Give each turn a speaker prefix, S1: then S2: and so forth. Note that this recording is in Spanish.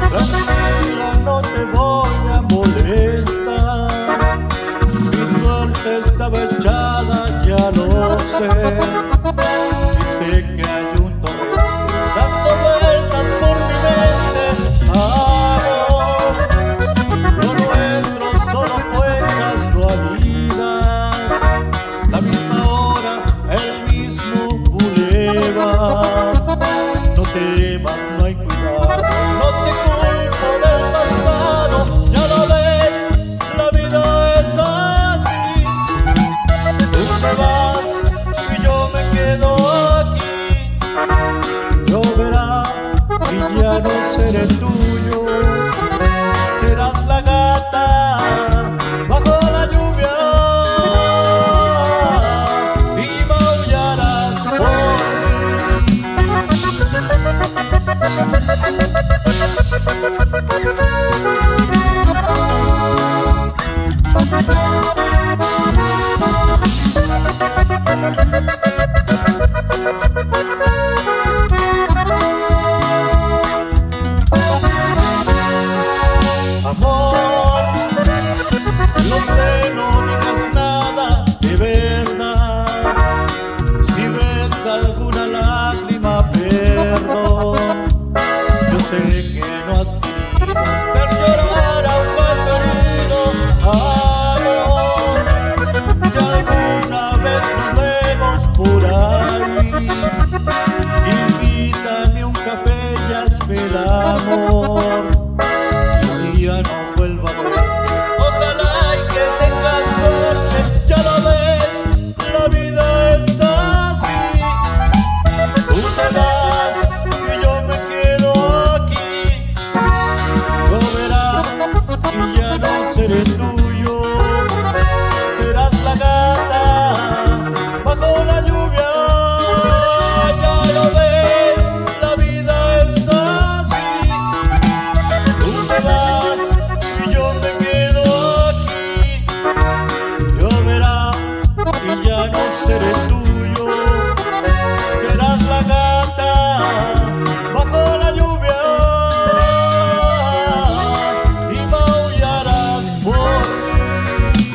S1: Tranquila, no te voy a molestar. Mi suerte estaba echada, ya lo sé. Y sé que hay un torrente dando vueltas por mi mente. Amor, lo nuestro solo fue casualidad. La misma hora, el mismo bulevar. No temas, no hay cuidado, no te culpo del pasado. Ya lo ves, la vida es así. Tú te vas y yo me quedo aquí. Lloverá y ya no seré tuyo. Serás la gata bajo la lluvia y maullarás por mí. Amor, no sé, no digas nada de verdad. Si ves alguna lágrima, perdón. Yo sé que no has querido ver llorar a un gato herido. Amor, si alguna vez nos vemos por ahí, invítame un café y hazme el amor. Y si ya no vuelvo a ver, ojalá y que tengas suerte. Ya lo ves, la vida es así. Tú te vas y yo me quedo aquí. Lloverá y ya no seré tuyo. Serás la gata bajo la lluvia. Ya lo ves, la vida es así. Tú te vas y yo me quedo aquí. Lloverá y ya no seré tuyo. Serás la gata bajo la lluvia y maullarás por mí.